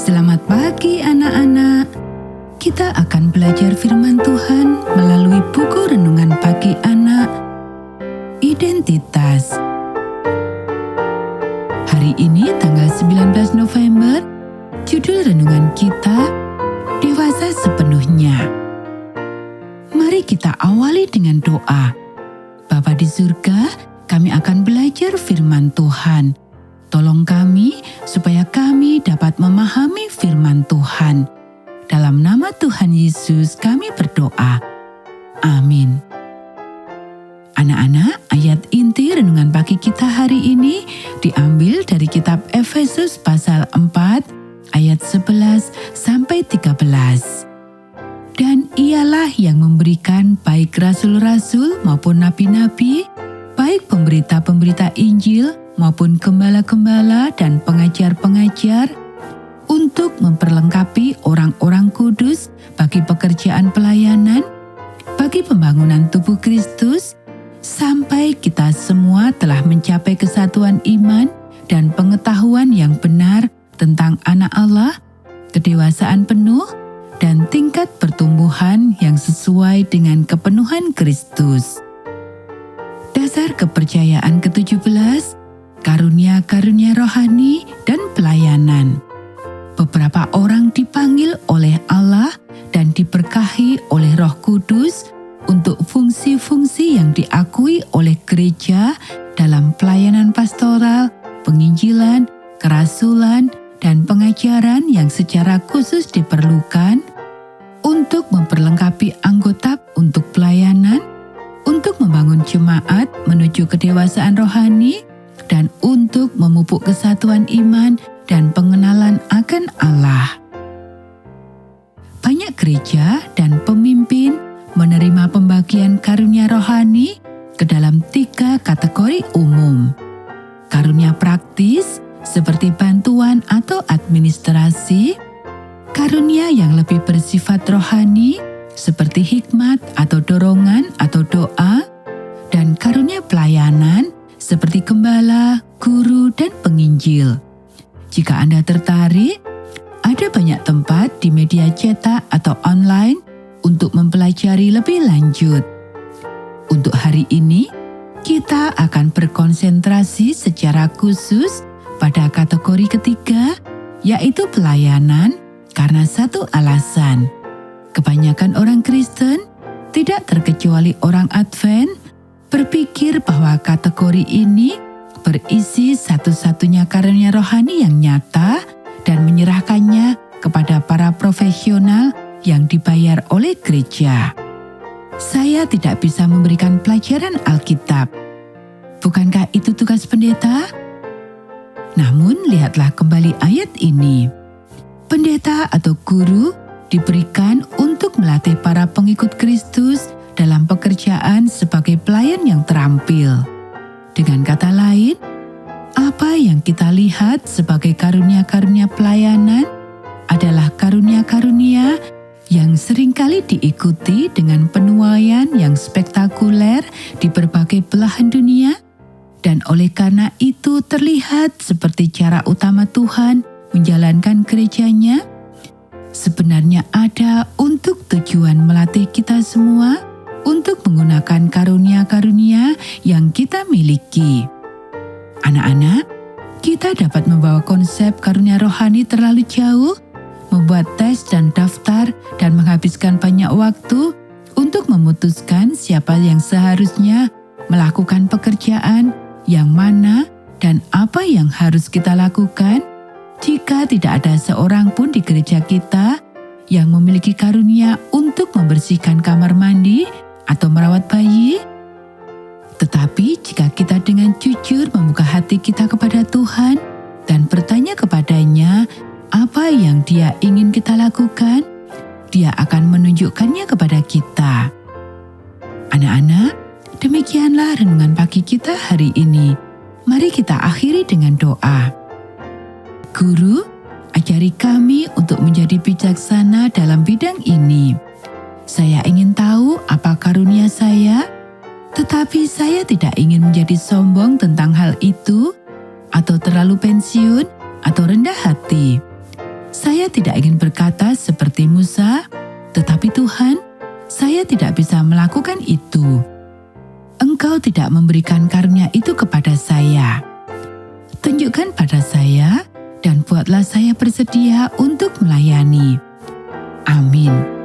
Selamat pagi anak-anak. Kita akan belajar firman Tuhan melalui buku renungan pagi anak, Identitas. Hari ini tanggal 19 November, judul renungan kita, Dewasa Sepenuhnya. Mari kita awali dengan doa. Bapa di surga, kami akan belajar firman Tuhan. Tolong kami supaya kami dapat memahami firman Tuhan. Dalam nama Tuhan Yesus kami berdoa. Amin. Anak-anak, ayat inti renungan pagi kita hari ini diambil dari kitab Efesus pasal 4 ayat 11 sampai 13. Dan ialah yang memberikan baik rasul-rasul maupun nabi-nabi, baik pemberita-pemberita Injil maupun gembala-gembala dan pengajar-pengajar, untuk memperlengkapi orang-orang kudus bagi pekerjaan pelayanan, bagi pembangunan tubuh Kristus, sampai kita semua telah mencapai kesatuan iman dan pengetahuan yang benar tentang anak Allah, kedewasaan penuh, dan tingkat pertumbuhan yang sesuai dengan kepenuhan Kristus. Dasar kepercayaan ke-17, karunia-karunia rohani dan pelayanan. Beberapa orang dipanggil oleh Allah dan diberkahi oleh Roh Kudus untuk fungsi-fungsi yang diakui oleh gereja dalam pelayanan pastoral, penginjilan, kerasulan, dan pengajaran yang secara khusus diperlukan untuk memperlengkapi anggota untuk pelayanan, untuk membangun jemaat menuju kedewasaan rohani, dan untuk memupuk kesatuan iman dan pengenalan akan Allah. Banyak gereja dan pemimpin menerima pembagian karunia rohani ke dalam 3 kategori umum. Karunia praktis seperti bantuan atau administrasi, karunia yang lebih bersifat rohani seperti hikmat atau dorongan atau doa, dan karunia pelayanan seperti gembala, guru, dan penginjil. Jika Anda tertarik, ada banyak tempat di media cetak atau online untuk mempelajari lebih lanjut. Untuk hari ini, kita akan berkonsentrasi secara khusus pada kategori ketiga, yaitu pelayanan, karena satu alasan. Kebanyakan orang Kristen, tidak terkecuali orang Advent, berpikir bahwa kategori ini berisi satu-satunya karunia rohani yang nyata dan menyerahkannya kepada para profesional yang dibayar oleh gereja. Saya tidak bisa memberikan pelajaran Alkitab. Bukankah itu tugas pendeta? Namun lihatlah kembali ayat ini. Pendeta atau guru diberikan untuk melatih para pengikut Kristus dalam pekerjaan sebagai pelayan yang terampil. Dengan kata lain, apa yang kita lihat sebagai karunia-karunia pelayanan adalah karunia-karunia yang seringkali diikuti dengan penuaian yang spektakuler di berbagai belahan dunia, dan oleh karena itu terlihat seperti cara utama Tuhan menjalankan gerejanya, sebenarnya ada untuk tujuan melatih kita semua untuk menggunakan karunia-karunia yang kita miliki. Anak-anak, kita dapat membawa konsep karunia rohani terlalu jauh, membuat tes dan daftar, dan menghabiskan banyak waktu untuk memutuskan siapa yang seharusnya melakukan pekerjaan yang mana dan apa yang harus kita lakukan jika tidak ada seorang pun di gereja kita yang memiliki karunia untuk membersihkan kamar mandi atau merawat bayi. Tetapi jika kita dengan jujur membuka hati kita kepada Tuhan dan bertanya kepadanya apa yang Dia ingin kita lakukan, Dia akan menunjukkannya kepada kita. Anak-anak, demikianlah renungan pagi kita hari ini. Mari kita akhiri dengan doa. Guru, ajari kami untuk menjadi bijaksana dalam bidang ini. Saya ingin tahu apa karunia saya, tetapi saya tidak ingin menjadi sombong tentang hal itu, atau terlalu pensiun, atau rendah hati. Saya tidak ingin berkata seperti Musa, tetapi Tuhan, saya tidak bisa melakukan itu. Engkau tidak memberikan karunia itu kepada saya. Tunjukkan pada saya dan buatlah saya bersedia untuk melayani. Amin.